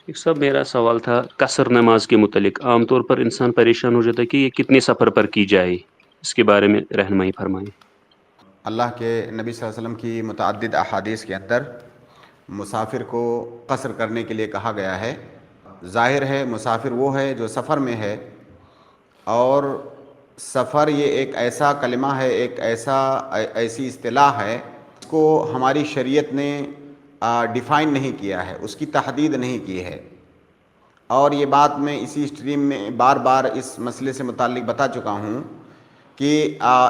ایک صاحب میرا سوال تھا قصر نماز کے متعلق. عام طور پر انسان پریشان ہو جاتا ہے کہ یہ کتنے سفر پر کی جائے. اس کے بارے میں رہنمائی فرمائیں. اللہ کے نبی صلی اللہ علیہ وسلم کی متعدد احادیث کے اندر مسافر کو قصر کرنے کے لیے کہا گیا ہے. ظاہر ہے مسافر وہ ہے جو سفر میں ہے، اور سفر یہ ایک ایسا کلمہ ہے، ایک ایسی اصطلاح ہے اس کو ہماری شریعت نے ڈیفائن نہیں کیا ہے، اس کی تحدید نہیں کی ہے. اور یہ بات میں اسی اسٹریم میں بار بار اس مسئلے سے متعلق بتا چکا ہوں کہ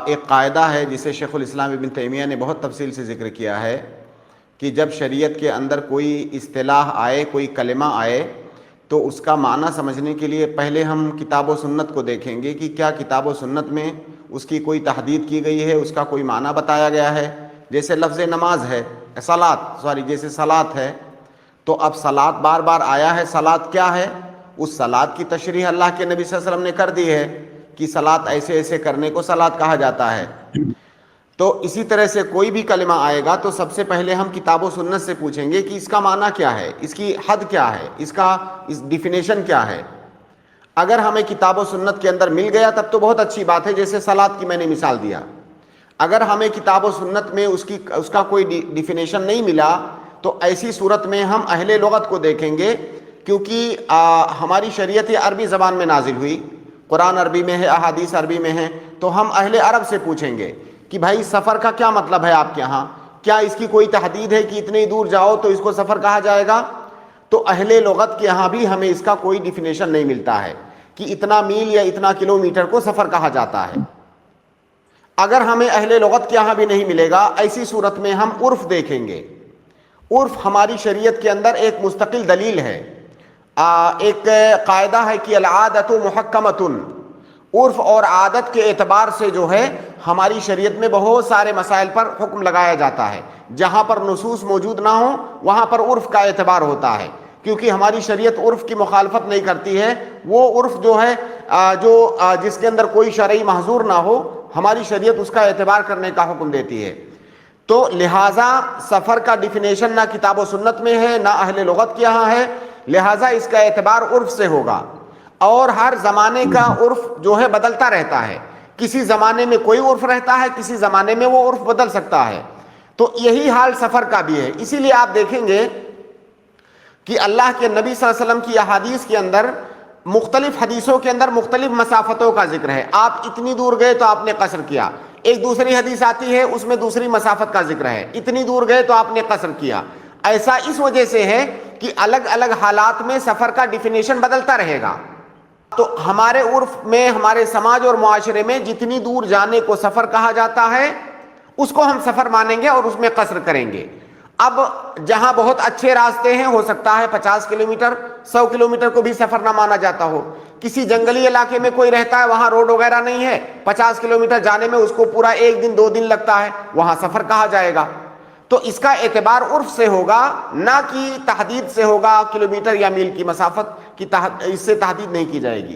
ایک قاعدہ ہے جسے شیخ الاسلام ابن تیمیہ نے بہت تفصیل سے ذکر کیا ہے کہ جب شریعت کے اندر کوئی اصطلاح آئے، کوئی کلمہ آئے، تو اس کا معنی سمجھنے کے لیے پہلے ہم کتاب و سنت کو دیکھیں گے کہ کیا کتاب و سنت میں اس کی کوئی تحدید کی گئی ہے، اس کا کوئی معنی بتایا گیا ہے. جیسے لفظ نماز ہے، جیسے صلاۃ ہے، تو اب صلاۃ بار بار آیا ہے. صلاۃ کیا ہے؟ اس صلاۃ کی تشریح اللہ کے نبی صلی اللہ علیہ وسلم نے کر دی ہے کہ صلاۃ ایسے ایسے کرنے کو صلاۃ کہا جاتا ہے. تو اسی طرح سے کوئی بھی کلمہ آئے گا تو سب سے پہلے ہم کتاب و سنت سے پوچھیں گے کہ اس کا معنی کیا ہے، اس کی حد کیا ہے، اس ڈیفینیشن کیا ہے. اگر ہمیں کتاب و سنت کے اندر مل گیا تب تو بہت اچھی بات ہے، جیسے صلاۃ کی میں نے مثال دیا. اگر ہمیں کتاب و سنت میں اس کا کوئی ڈیفینیشن نہیں ملا تو ایسی صورت میں ہم اہل لغت کو دیکھیں گے، کیونکہ ہماری شریعت عربی زبان میں نازل ہوئی، قرآن عربی میں ہے، احادیث عربی میں ہیں. تو ہم اہل عرب سے پوچھیں گے کہ بھائی سفر کا کیا مطلب ہے آپ کے ہاں، کیا اس کی کوئی تحدید ہے کہ اتنی دور جاؤ تو اس کو سفر کہا جائے گا؟ تو اہل لغت کے ہاں بھی ہمیں اس کا کوئی ڈیفینیشن نہیں ملتا ہے کہ اتنا میل یا اتنا کلومیٹر کو سفر کہا جاتا ہے. اگر ہمیں اہل لغت کے یہاں بھی نہیں ملے گا، ایسی صورت میں ہم عرف دیکھیں گے. عرف ہماری شریعت کے اندر ایک مستقل دلیل ہے. ایک قاعدہ ہے کہ العادۃ محکمۃ. عرف اور عادت کے اعتبار سے جو ہے ہماری شریعت میں بہت سارے مسائل پر حکم لگایا جاتا ہے. جہاں پر نصوص موجود نہ ہوں وہاں پر عرف کا اعتبار ہوتا ہے، کیونکہ ہماری شریعت عرف کی مخالفت نہیں کرتی ہے. وہ عرف جو ہے جس کے اندر کوئی شرعی محظور نہ ہو، ہماری شریعت اس کا اعتبار کرنے کا حکم دیتی ہے. تو لہٰذا سفر کا ڈیفینیشن نہ کتاب و سنت میں ہے نہ اہل لغت کے یہاں ہے، لہٰذا اس کا اعتبار عرف سے ہوگا. اور ہر زمانے کا عرف جو ہے بدلتا رہتا ہے. کسی زمانے میں کوئی عرف رہتا ہے، کسی زمانے میں وہ عرف بدل سکتا ہے. تو یہی حال سفر کا بھی ہے. اسی لیے آپ دیکھیں گے کہ اللہ کے نبی صلی اللہ علیہ وسلم کی احادیث کے اندر مختلف حدیثوں کے اندر مختلف مسافتوں کا ذکر ہے. آپ اتنی دور گئے تو آپ نے قصر کیا. ایک دوسری حدیث آتی ہے اس میں دوسری مسافت کا ذکر ہے، اتنی دور گئے تو آپ نے قصر کیا. ایسا اس وجہ سے ہے کہ الگ الگ حالات میں سفر کا ڈیفینیشن بدلتا رہے گا. تو ہمارے عرف میں، ہمارے سماج اور معاشرے میں جتنی دور جانے کو سفر کہا جاتا ہے اس کو ہم سفر مانیں گے اور اس میں قصر کریں گے. اب جہاں بہت اچھے راستے ہیں، ہو سکتا ہے 50 کلومیٹر 100 کلومیٹر کو بھی سفر نہ مانا جاتا ہو. کسی جنگلی علاقے میں کوئی رہتا ہے، وہاں روڈ وغیرہ نہیں ہے، 50 کلومیٹر جانے میں اس کو پورا 1 دن 2 دن لگتا ہے، وہاں سفر کہا جائے گا. تو اس کا اعتبار عرف سے ہوگا، نہ کہ تحدید سے ہوگا. کلومیٹر یا میل کی مسافت کی اس سے تحدید نہیں کی جائے گی.